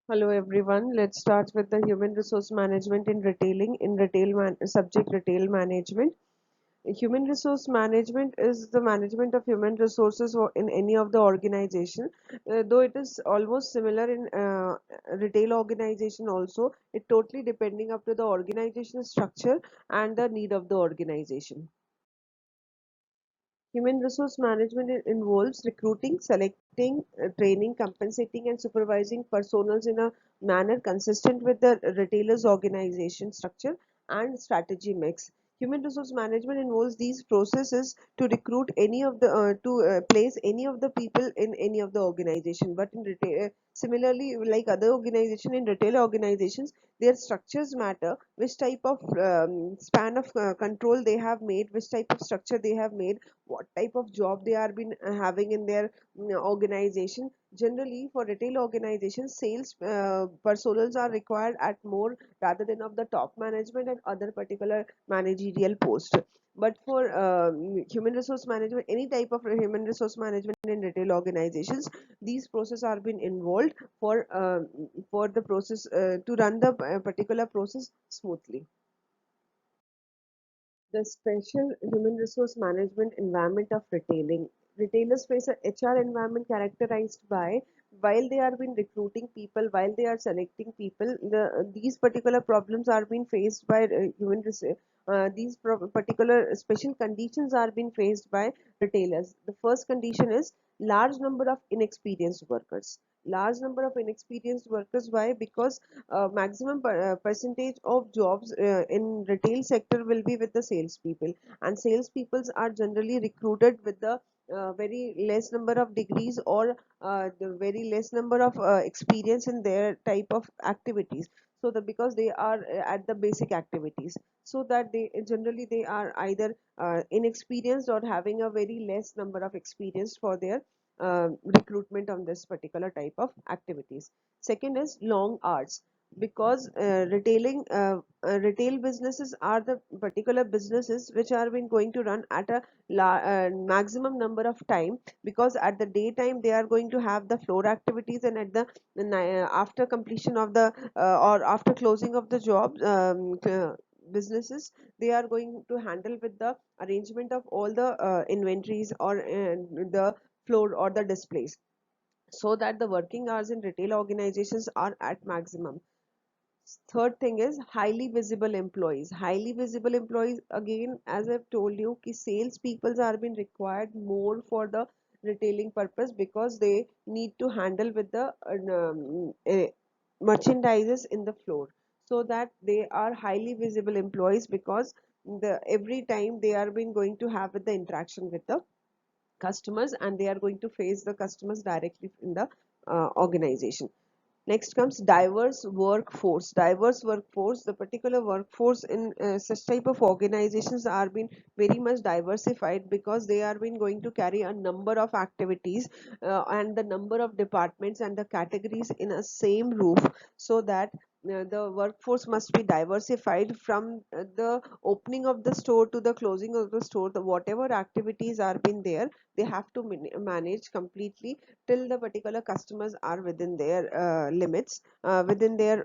Hello everyone. Let's start with the human resource management in retailing in subject retail management. Human resource management is the management of human resources in any of the organization. Though it is almost similar in retail organization also, it totally depending up to the organization structure and the need of the organization. Human resource management involves recruiting, selecting, training, compensating, and supervising personals in a manner consistent with the retailer's organization structure and strategy mix. Human resource management involves these processes to recruit any of the to place any of the people in any of the organization. But in retail, similarly, like other organization in retail organizations, their structures matter. Which type of span of control they have made, which type of structure they have made, what type of job they are been having in their organization. Generally, for retail organizations, sales personals are required at more rather than of the top management and other particular managerial post. But for human resource management, any type of human resource management in retail organizations, these processes are been involved for the process to run the particular process smoothly. The special human resource management environment of retailing. Retailers face a HR environment characterized by, while they are been recruiting people, while they are selecting people, these particular problems are being faced by particular special conditions are being faced by retailers. The first condition is large number of inexperienced workers. Large number of inexperienced workers. Why? Because maximum percentage of jobs in retail sector will be with the salespeople, and salespeoples are generally recruited with the very less number of degrees or the very less number of experience in their type of activities. So that because they are at the basic activities, so that they are either inexperienced or having a very less number of experience for their recruitment on this particular type of activities. Second is long hours, because retail businesses are the particular businesses which are been going to run at a maximum number of time, because at the daytime they are going to have the floor activities, and at the after completion of the or after closing of the job businesses, they are going to handle with the arrangement of all the inventories or the floor or the displays, so that the working hours in retail organizations are at maximum. Third thing is highly visible employees. Highly visible employees, again, as I've told you, ki sales people are being required more for the retailing purpose, because they need to handle with the merchandises in the floor, so that they are highly visible employees, because the every time they are being going to have with the interaction with the customers, and they are going to face the customers directly in the organization. Next comes diverse workforce. Diverse workforce, the particular workforce in such type of organizations are being very much diversified, because they are being going to carry a number of activities and the number of departments and the categories in a same roof, so that the workforce must be diversified from the opening of the store to the closing of the store. The whatever activities are been there, they have to manage completely till the particular customers are within their limits, within their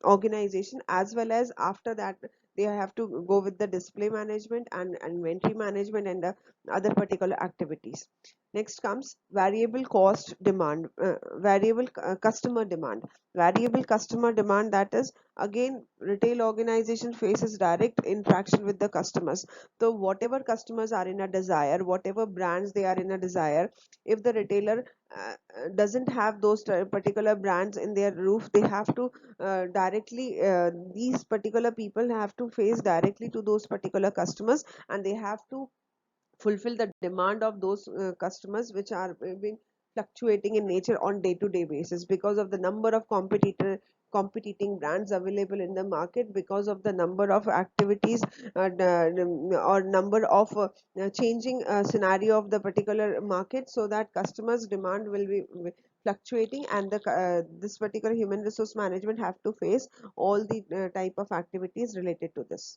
organization, as well as after that they have to go with the display management and inventory management and the other particular activities. Next comes variable cost demand, customer demand. Variable customer demand, that is, again, retail organization faces direct interaction with the customers. So whatever customers are in a desire, whatever brands they are in a desire, if the retailer doesn't have those particular brands in their roof, they have to directly these particular people have to face directly to those particular customers, and they have to fulfill the demand of those customers, which are being fluctuating in nature on day to day basis, because of the number of competing brands available in the market, because of the number of activities or number of changing scenario of the particular market, so that customers demand will be fluctuating, and this particular human resource management have to face all the type of activities related to this.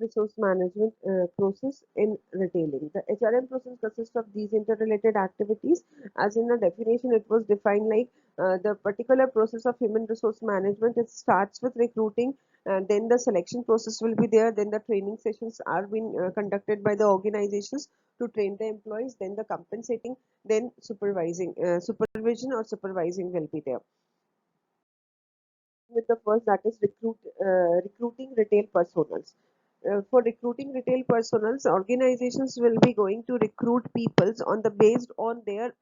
resource management process in retailing. The HRM process consists of these interrelated activities. As in the definition, it was defined like the particular process of human resource management. It starts with recruiting, and then the selection process will be there. Then the training sessions are being conducted by the organizations to train the employees. Then the compensating, then supervision or supervising will be there. With the first, that is recruiting retail personals. For recruiting retail personals, organizations will be going to recruit peoples on the based on their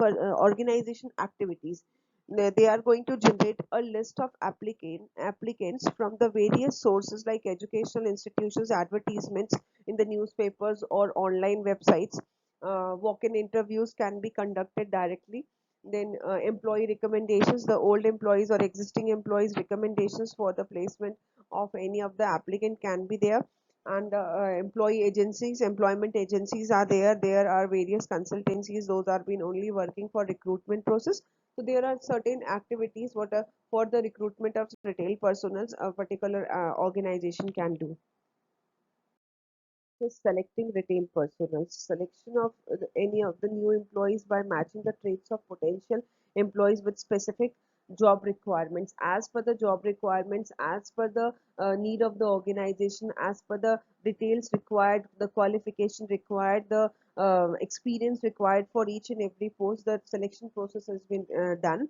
organization activities. They are going to generate a list of applicants from the various sources like educational institutions, advertisements in the newspapers or online websites. Walk-in interviews can be conducted directly. Then employee recommendations, the old employees or existing employees recommendations for the placement of any of the applicant can be there. And employment agencies are there. There are various consultancies, those are been only working for recruitment process. So there are certain activities what for the recruitment of retail personnel a particular organization can do. Is selecting retail personnel. Selection of any of the new employees by matching the traits of potential employees with specific job requirements. As per the job requirements, as per the need of the organization, as per the details required, the qualification required, the experience required for each and every post, the selection process has been done.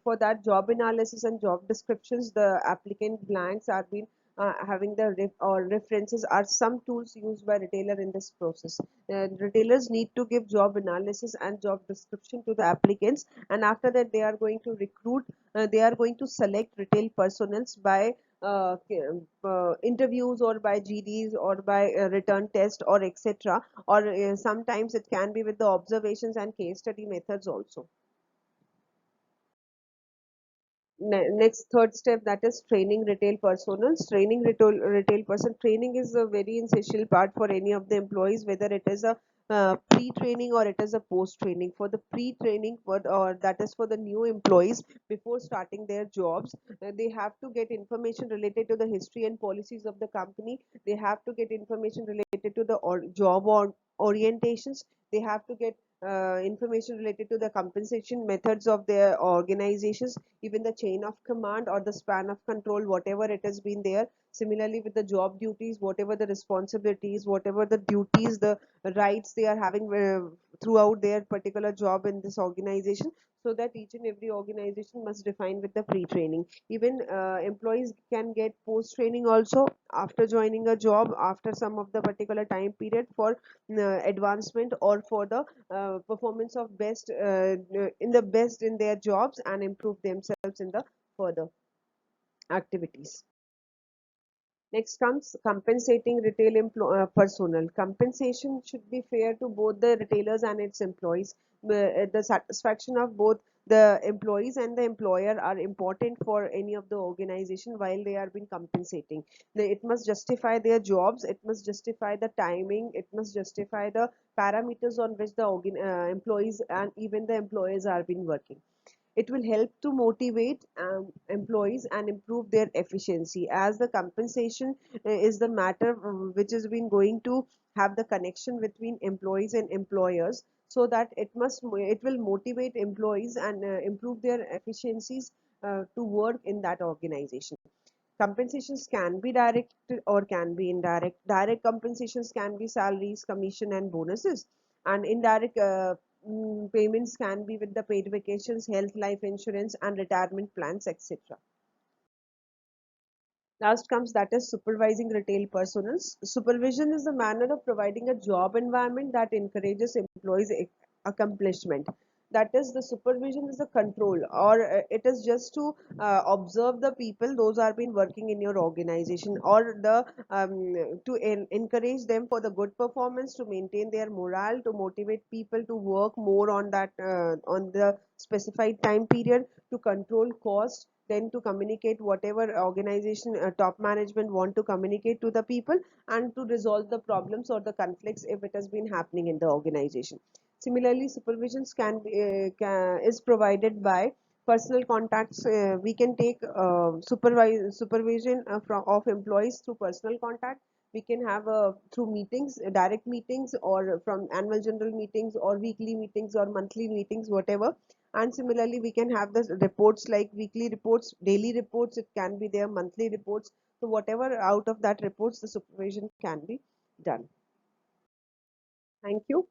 For that, job analysis and job descriptions, the applicant blanks are being having the references are some tools used by retailer in this process. Retailers need to give job analysis and job description to the applicants, and after that they are going to recruit. They are going to select retail personnels by interviews or by GDs or by return test or etc. Or sometimes it can be with the observations and case study methods also. Next third step, that is training retail personals. Training retail person training is a very essential part for any of the employees, whether it is a pre-training or it is a post-training. For the pre-training, or that is for the new employees before starting their jobs, they have to get information related to the history and policies of the company. They have to get information related to the job orientations. They have to get information related to the compensation methods of their organizations, even the chain of command or the span of control, whatever it has been there. Similarly, with the job duties, whatever the responsibilities, whatever the duties, the rights they are having throughout their particular job in this organization, so that each and every organization must define with the pre-training. Even employees can get post-training also after joining a job after some of the particular time period for advancement or for the performance of best in their jobs and improve themselves in the further activities. Next comes compensating retail personnel. Compensation should be fair to both the retailers and its employees. The satisfaction of both the employees and the employer are important for any of the organization while they are being compensating. It must justify their jobs, it must justify the timing, it must justify the parameters on which the employees and even the employers are been working. It will help to motivate employees and improve their efficiency, as the compensation is the matter which has been going to have the connection between employees and employers, so that it will motivate employees and improve their efficiencies to work in that organization. Compensations can be direct or can be indirect. Direct compensations can be salaries, commission, and bonuses, and indirect payments can be with the paid vacations, health, life insurance, and retirement plans, etc. Last comes, that is supervising retail personnel. Supervision is the manner of providing a job environment that encourages employees' accomplishment. That is, the supervision is the control, or it is just to observe the people those are been working in your organization, or the to encourage them for the good performance, to maintain their morale, to motivate people to work more on that on the specified time period, to control cost, then to communicate whatever organization top management want to communicate to the people, and to resolve the problems or the conflicts if it has been happening in the organization. Similarly, supervisions is provided by personal contacts, we can take supervision from of employees through personal contact. We can have through meetings, direct meetings, or from annual general meetings, or weekly meetings, or monthly meetings, whatever. And similarly, we can have the reports like weekly reports, daily reports, it can be their monthly reports. So whatever out of that reports, the supervision can be done. Thank you.